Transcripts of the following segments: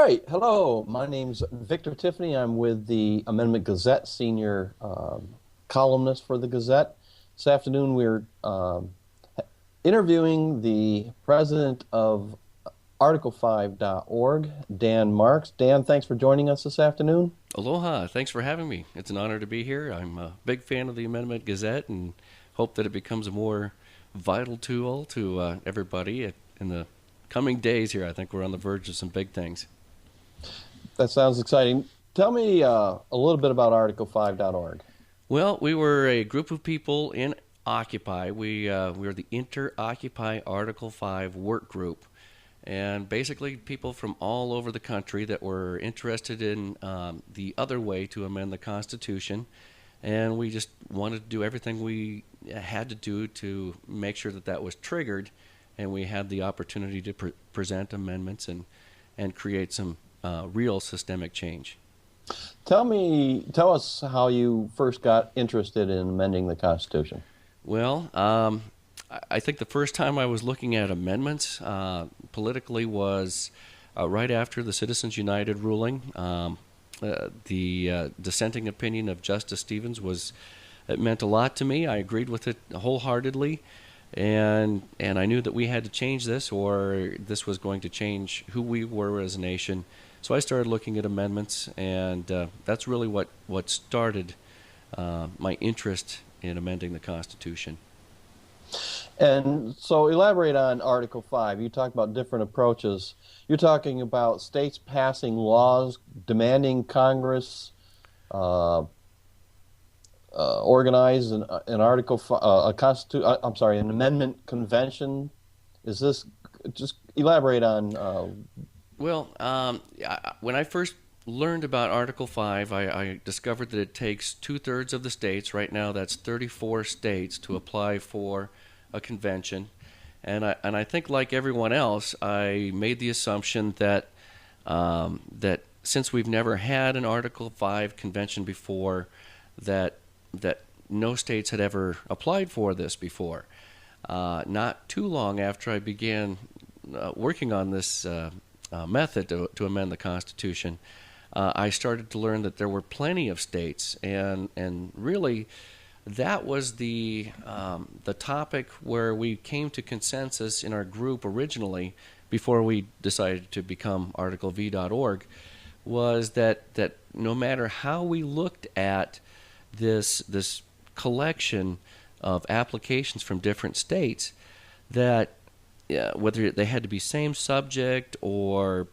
right. Hello. My name's Victor Tiffany. I'm with the Amendment Gazette, senior columnist for the Gazette. This afternoon, we're interviewing the president of Article5.org, Dan Marks. Dan, thanks for joining us this afternoon. Aloha. Thanks for having me. It's an honor to be here. I'm a big fan of the Amendment Gazette and hope that it becomes a more vital tool to everybody in the coming days here. I think we're on the verge of some big things. That sounds exciting. Tell me a little bit about Article5.org. Well, we were a group of people in Occupy. We were the Inter-Occupy Article 5 work group. And basically people from all over the country that were interested in the other way to amend the Constitution. And we just wanted to do everything we had to do to make sure that that was triggered, and we had the opportunity to present amendments and create some real systemic change. Tell us how you first got interested in amending the Constitution. Well, I think the first time I was looking at amendments politically was right after the Citizens United ruling. The dissenting opinion of Justice Stevens it meant a lot to me. I agreed with it wholeheartedly, and I knew that we had to change this, or this was going to change who we were as a nation. So I started looking at amendments, and that's really what started my interest in amending the Constitution. And so elaborate on Article 5. You talk about different approaches. You're talking about states passing laws demanding Congress organize an Article 5, an amendment convention. Is this, just elaborate on. Well, when I first learned about Article 5, I discovered that it takes 2/3 of the states. Right now, that's 34 states to apply for a convention, and I think, like everyone else, I made the assumption that that since we've never had an Article 5 convention before, that no states had ever applied for this before. Not too long after I began working on this method to amend the Constitution, I started to learn that there were plenty of states, and really, that was the topic where we came to consensus in our group originally, before we decided to become articlev.org, was that no matter how we looked at this collection of applications from different states, that whether they had to be same subject or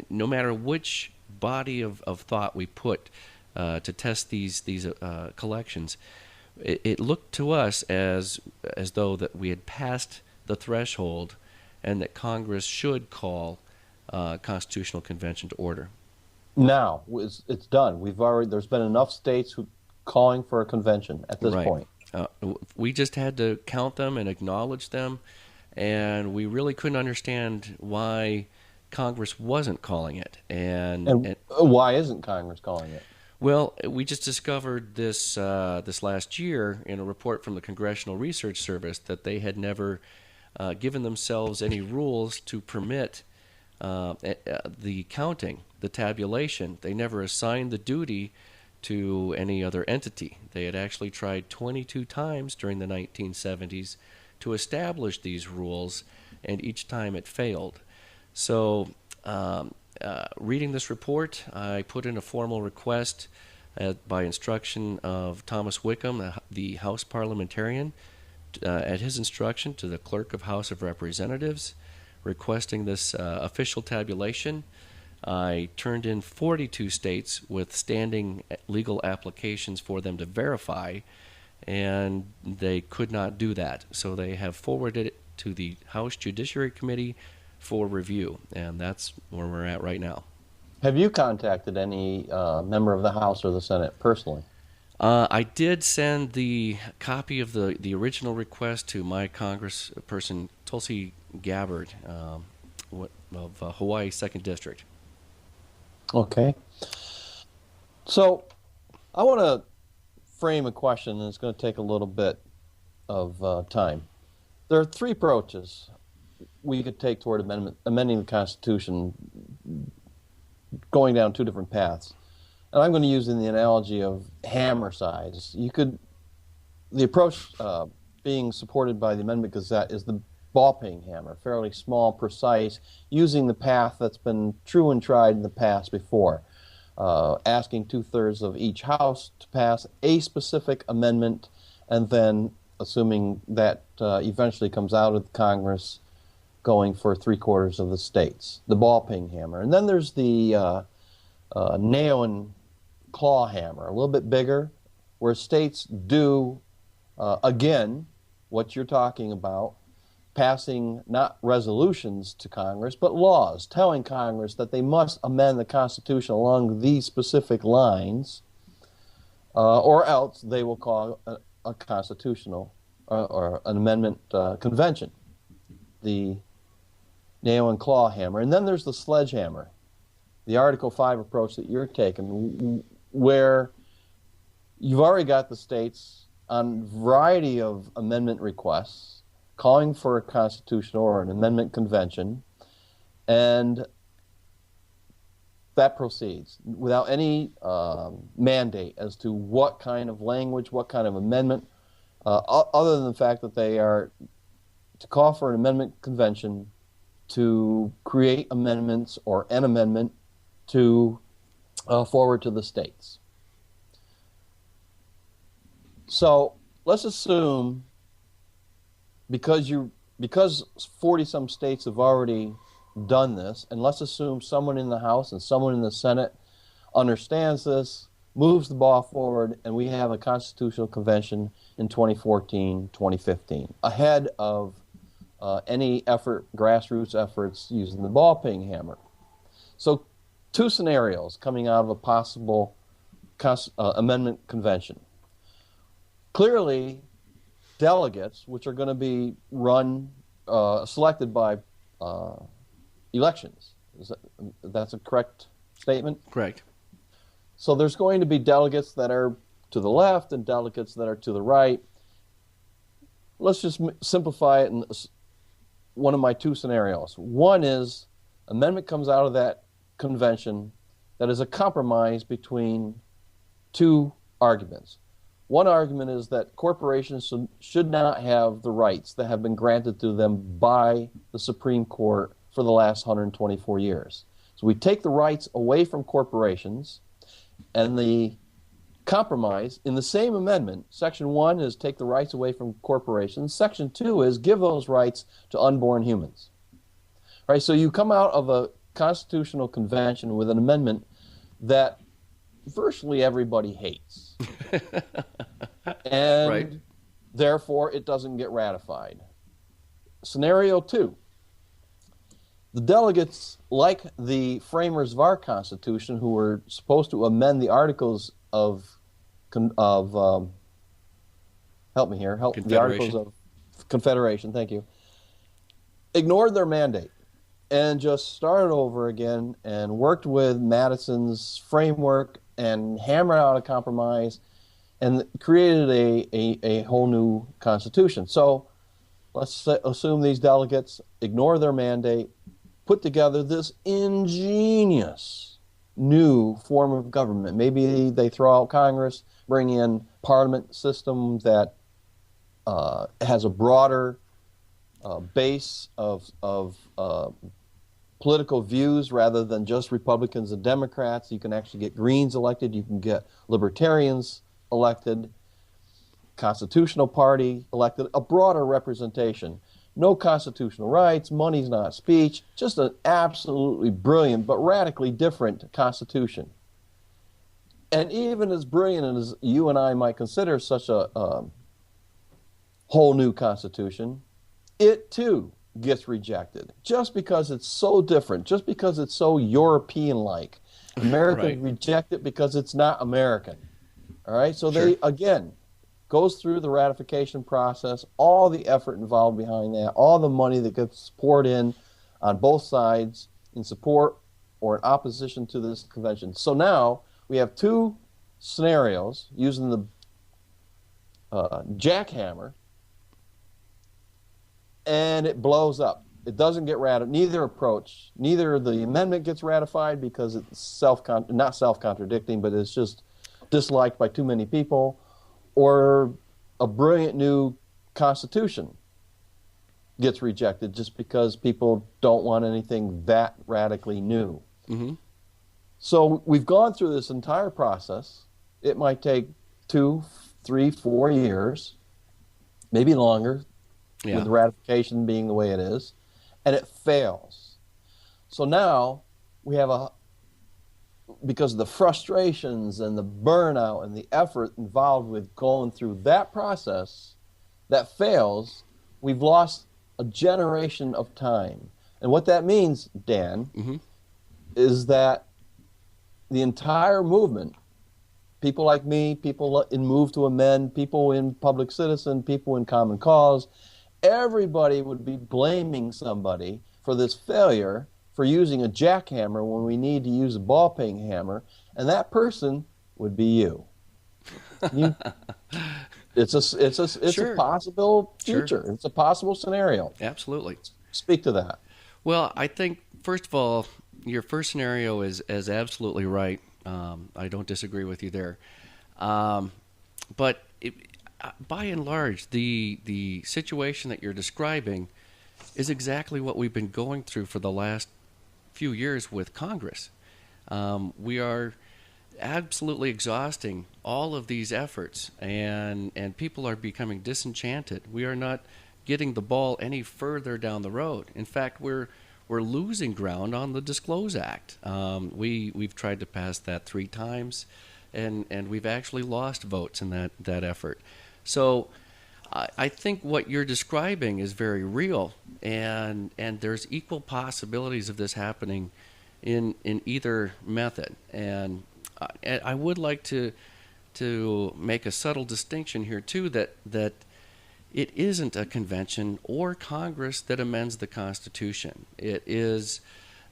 no matter which body of thought we put to test these collections, it looked to us as though that we had passed the threshold, and that Congress should call constitutional convention to order. Now it's done. There's been enough states calling for a convention at this point. We just had to count them and acknowledge them, and we really couldn't understand why Congress wasn't calling it. And why isn't Congress calling it? Well, we just discovered this last year in a report from the Congressional Research Service that they had never given themselves any rules to permit the counting, the tabulation. They never assigned the duty to any other entity. They had actually tried 22 times during the 1970s to establish these rules, and each time it failed. So reading this report, I put in a formal request by instruction of Thomas Wickham, the House parliamentarian, at his instruction to the Clerk of House of Representatives, requesting this official tabulation. I turned in 42 states with standing legal applications for them to verify, and they could not do that. So they have forwarded it to the House Judiciary Committee for review, and that's where we're at right now. Have you contacted any member of the House or the Senate personally? I did send the copy of the original request to my congressperson, Tulsi Gabbard, of Hawaii 2nd District. Okay. So I want to frame a question, and it's going to take a little bit of time. There are three approaches we could take toward amending the Constitution going down two different paths. And I'm going to use in the analogy of hammer size. The approach being supported by the Amendment Gazette is the ball-peen hammer, fairly small, precise, using the path that's been true and tried in the past before, asking two-thirds of each house to pass a specific amendment, and then, assuming that eventually comes out of Congress, going for three-quarters of the states, the ball-peen hammer. And then there's the nail and claw hammer, a little bit bigger, where states do, again, what you're talking about, passing not resolutions to Congress, but laws, telling Congress that they must amend the Constitution along these specific lines, or else they will call a constitutional or an amendment convention, the nail and claw hammer. And then there's the sledgehammer, the Article 5 approach that you're taking, where you've already got the states on a variety of amendment requests calling for a constitutional or an amendment convention, and that proceeds without any mandate as to what kind of language, what kind of amendment, other than the fact that they are to call for an amendment convention to create amendments or an amendment to forward to the states. So let's assume, because 40-some states have already done this, and let's assume someone in the House and someone in the Senate understands this, moves the ball forward, and we have a constitutional convention in 2014, 2015, ahead of any grassroots efforts using the ball-peen hammer. So two scenarios coming out of a possible amendment convention. Clearly, delegates, which are going to be selected by elections. That's a correct statement? Correct. So there's going to be delegates that are to the left and delegates that are to the right. Let's just simplify it in one of my two scenarios. One is amendment comes out of that convention that is a compromise between two arguments. One argument is that corporations should not have the rights that have been granted to them by the Supreme Court for the last 124 years. So we take the rights away from corporations, and the compromise in the same amendment, Section 1 is take the rights away from corporations. Section 2 is give those rights to unborn humans. All right, so you come out of a constitutional convention with an amendment that virtually everybody hates. And right. Therefore, it doesn't get ratified. Scenario 2. The delegates, like the framers of our Constitution, who were supposed to amend the Articles of help me here, the Articles of Confederation, thank you, ignored their mandate and just started over again and worked with Madison's framework and hammered out a compromise and created a whole new Constitution. So let's assume these delegates ignore their mandate, put together this ingenious new form of government. Maybe they throw out Congress, bring in parliament system that has a broader base of political views rather than just Republicans and Democrats. You can actually get Greens elected. You can get Libertarians elected, Constitutional Party elected, a broader representation. No constitutional rights, money's not speech, just an absolutely brilliant but radically different Constitution. And even as brilliant as you and I might consider such a whole new Constitution, it too gets rejected just because it's so different, just because it's so European-like. Americans Right. reject it because it's not American. All right, so Sure. they, again, goes through the ratification process, all the effort involved behind that, all the money that gets poured in on both sides in support or in opposition to this convention. So now we have two scenarios using the jackhammer, and it blows up. it doesn't get ratified. Neither the amendment gets ratified because it's not self-contradicting, but it's just disliked by too many people, or a brilliant new constitution gets rejected just because people don't want anything that radically new. Mm-hmm. So we've gone through this entire process. It might take 2, 3, 4 years, maybe longer, with ratification being the way it is, and it fails. So now we have because of the frustrations and the burnout and the effort involved with going through that process that fails, we've lost a generation of time. And what that means, Dan, mm-hmm. is that the entire movement, people like me, people in Move to Amend, people in Public Citizen, people in Common Cause, everybody would be blaming somebody for this failure for using a jackhammer when we need to use a ball-peen hammer, and that person would be you. It's Sure. a possible future. Sure. It's a possible scenario. Absolutely. Speak to that. Well, I think, first of all, your first scenario is absolutely right. I don't disagree with you there. But by and large, the situation that you're describing is exactly what we've been going through for the last few years with Congress. We are absolutely exhausting all of these efforts, and people are becoming disenchanted. We are not getting the ball any further down the road. In fact, we're losing ground on the Disclose Act. We've tried to pass that 3 times, and we've actually lost votes in that effort. So I think what you're describing is very real, and there's equal possibilities of this happening in either method. And I would like to make a subtle distinction here too, that it isn't a convention or Congress that amends the Constitution. It is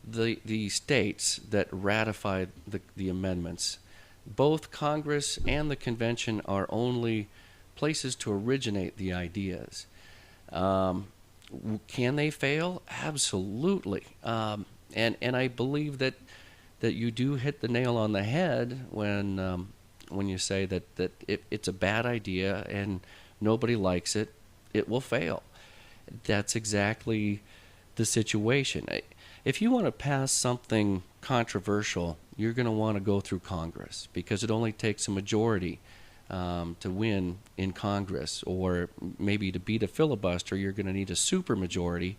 the states that ratify the amendments. Both Congress and the convention are only places to originate the ideas. Can they fail? Absolutely. And I believe that you do hit the nail on the head when you say that it's a bad idea and nobody likes it, it will fail. That's exactly the situation. If you want to pass something controversial, you're going to want to go through Congress, because it only takes a majority to win in Congress, or maybe to beat a filibuster, you're going to need a supermajority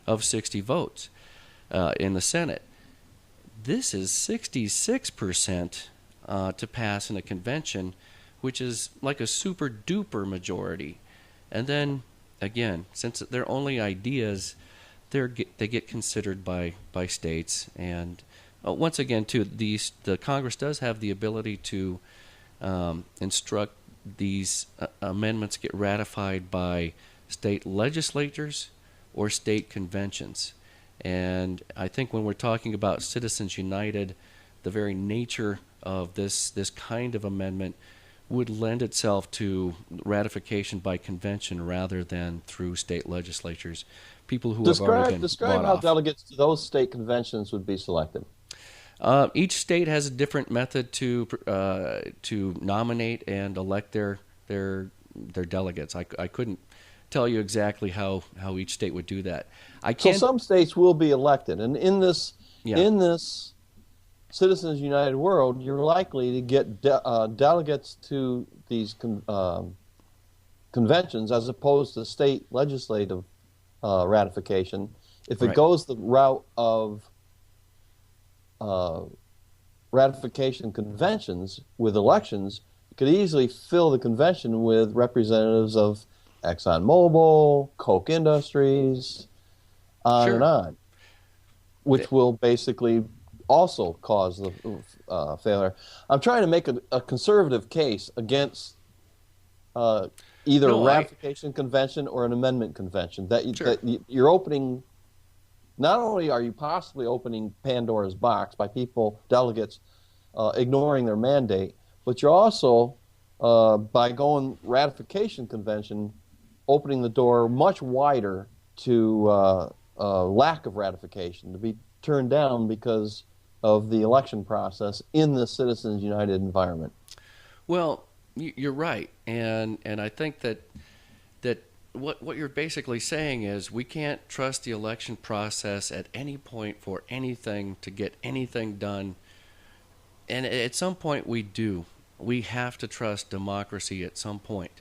of 60 votes in the Senate. This is 66% to pass in a convention, which is like a super duper majority. And then again, since they're only ideas, they get considered by states. And once again, too, the Congress does have the ability to instruct these amendments get ratified by state legislatures or state conventions. And I think when we're talking about Citizens United, the very nature of this kind of amendment would lend itself to ratification by convention rather than through state legislatures. People who have already been describe bought how off. delegates to those state conventions would be selected. Each state has a different method to nominate and elect their delegates. I couldn't tell you exactly how each state would do that. So some states will be elected, and in this Citizens United world, you're likely to get delegates to these conventions as opposed to state legislative ratification. If it goes the route of ratification conventions with elections, you could easily fill the convention with representatives of ExxonMobil, Koch Industries, on and on, which will basically also cause the failure. I'm trying to make a conservative case against either a ratification convention or an amendment convention. That you're opening. Not only are you possibly opening Pandora's box by delegates, ignoring their mandate, but you're also, by going ratification convention, opening the door much wider to lack of ratification, to be turned down because of the election process in the Citizens United environment. Well, you're right, and I think that what you're basically saying is we can't trust the election process at any point for anything to get anything done, and at some point we do. We have to trust democracy at some point.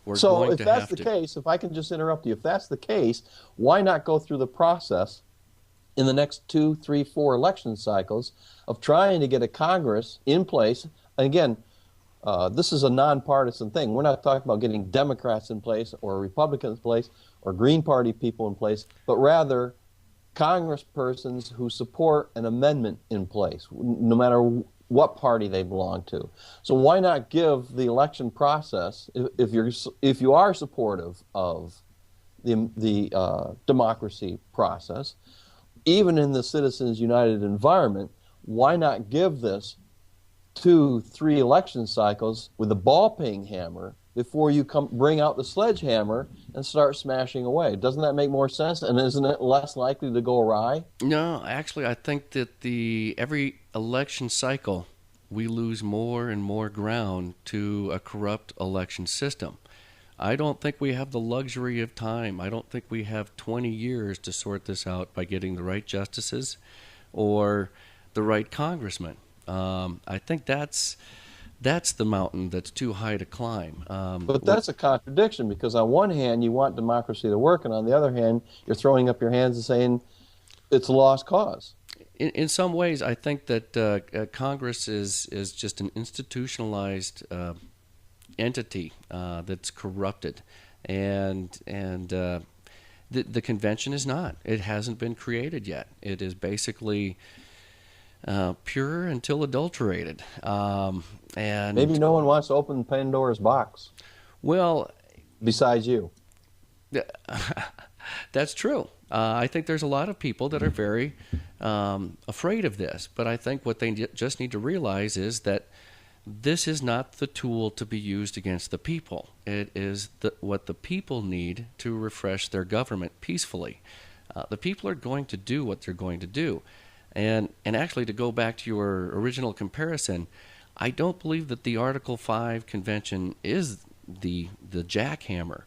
We're So going if to that's have the to. case, if I can just interrupt you, if that's the case, why not go through the process in the next 2, 3, 4 election cycles of trying to get a Congress in place? And again, this is a nonpartisan thing. We're not talking about getting Democrats in place or Republicans in place or Green Party people in place, but rather congresspersons who support an amendment in place, no matter what party they belong to. So why not give the election process, if you are supportive of the democracy process, even in the Citizens United environment, why not give this 2, 3 election cycles with a ball-peen hammer before you bring out the sledgehammer and start smashing away? Doesn't that make more sense? And isn't it less likely to go awry? No, actually, I think that every election cycle we lose more and more ground to a corrupt election system. I don't think we have the luxury of time. I don't think we have 20 years to sort this out by getting the right justices or the right congressman. I think that's the mountain that's too high to climb. But that's a contradiction, because on one hand you want democracy to work, and on the other hand you're throwing up your hands and saying it's a lost cause. In some ways, I think that Congress is just an institutionalized entity that's corrupted, and the convention is not. It hasn't been created yet. It is basically pure until adulterated. And maybe no one wants to open Pandora's box. Well, besides you. That's true. I think there's a lot of people that are very afraid of this, but I think what they just need to realize is that this is not the tool to be used against the people. It is what the people need to refresh their government peacefully. The people are going to do what they're going to do. And actually, to go back to your original comparison, I don't believe that the Article 5 convention is the jackhammer.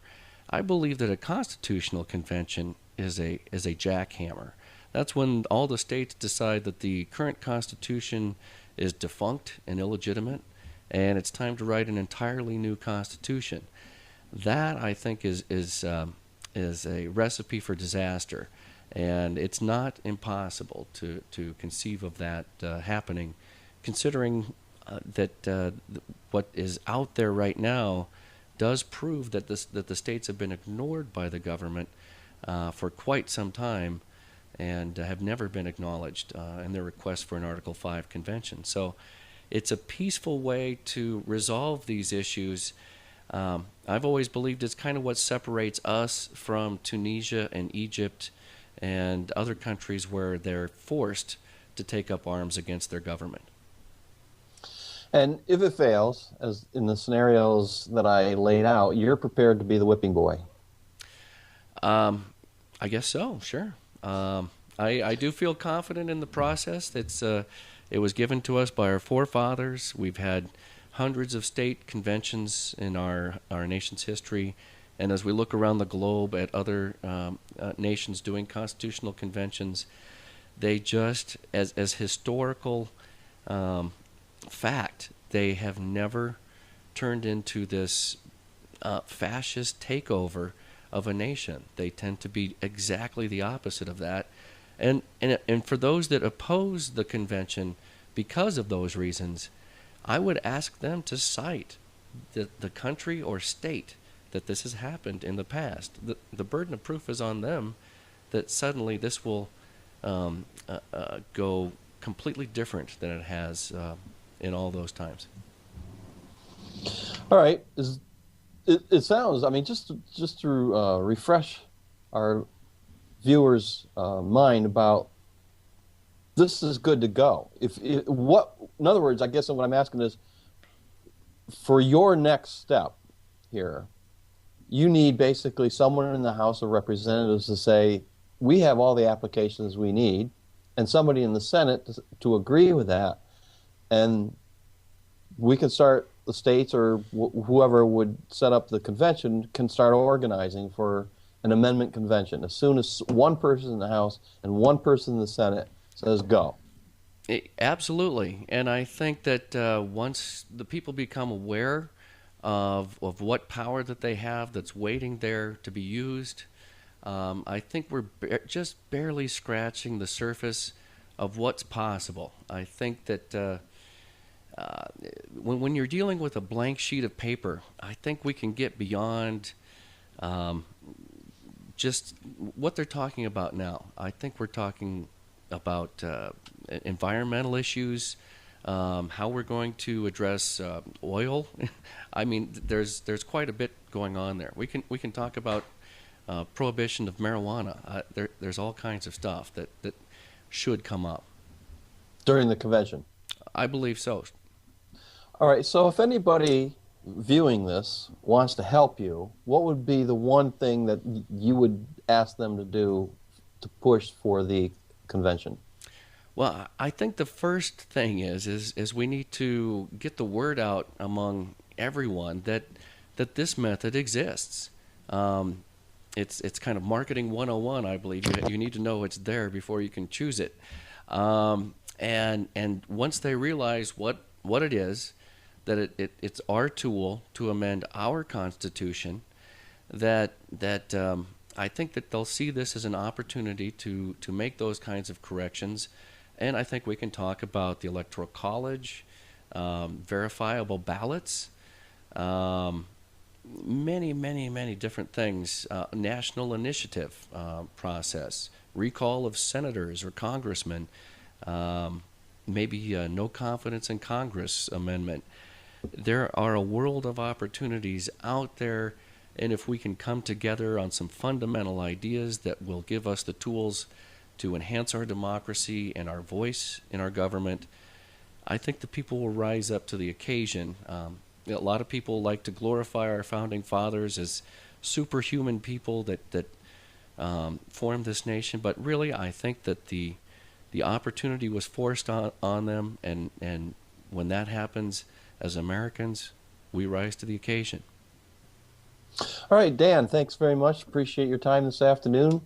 I believe that a constitutional convention is a jackhammer. That's when all the states decide that the current constitution is defunct and illegitimate, and it's time to write an entirely new constitution. That, I think, is a recipe for disaster, and it's not impossible to conceive of that happening, considering that what is out there right now does prove that the states have been ignored by the government for quite some time, and have never been acknowledged in their request for an Article 5 convention. So it's a peaceful way to resolve these issues. I've always believed it's kind of what separates us from Tunisia and Egypt and other countries where they're forced to take up arms against their government. And if it fails, as in the scenarios that I laid out, you're prepared to be the whipping boy. I guess so, sure. I do feel confident in the process. It was given to us by our forefathers. We've had hundreds of state conventions in our nation's history. And as we look around the globe at other nations doing constitutional conventions, they just, as historical fact, they have never turned into this fascist takeover of a nation. They tend to be exactly the opposite of that. And for those that oppose the convention because of those reasons, I would ask them to cite the country or state that this has happened in the past. The burden of proof is on them that suddenly this will go completely different than it has in all those times. All right. It sounds, I mean, just to refresh our viewers' mind about this is good to go. In other words, I guess what I'm asking is, for your next step here, you need basically someone in the House of Representatives to say, we have all the applications we need, and somebody in the Senate to agree with that, and we can start, the states or whoever would set up the convention can start organizing for an amendment convention as soon as one person in the House and one person in the Senate says go. Absolutely, and I think that once the people become aware of what power that they have that's waiting there to be used, I think we're just barely scratching the surface of what's possible. I think that when you're dealing with a blank sheet of paper, I think we can get beyond just what they're talking about now. I think we're talking about environmental issues, how we're going to address oil. I mean, there's quite a bit going on there. We can talk about prohibition of marijuana. There's all kinds of stuff that should come up During the convention. I believe so. All right, so if anybody viewing this wants to help you, what would be the one thing that you would ask them to do to push for the convention? Well, I think the first thing is we need to get the word out among everyone that this method exists. It's kind of marketing 101, I believe. You need to know it's there before you can choose it. And once they realize what it is, that it's our tool to amend our Constitution, that I think that they'll see this as an opportunity to make those kinds of corrections. And I think we can talk about the Electoral College, verifiable ballots, many different things, national initiative process, recall of senators or congressmen, maybe no confidence in Congress amendment. There are a world of opportunities out there, and if we can come together on some fundamental ideas that will give us the tools to enhance our democracy and our voice in our government, I think the people will rise up to the occasion. A lot of people like to glorify our founding fathers as superhuman people that formed this nation, but really I think that the opportunity was forced on them, and when that happens, as Americans, we rise to the occasion. All right, Dan, thanks very much. Appreciate your time this afternoon.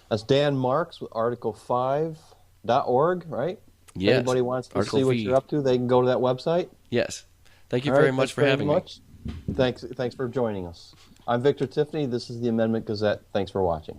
That's Dan Marks with article5.org, right? Yes. If anybody wants to Article see what V. you're up to, they can go to that website. Yes. Thank you All very right, much for having me. Thanks for joining us. I'm Victor Tiffany. This is the Amendment Gazette. Thanks for watching.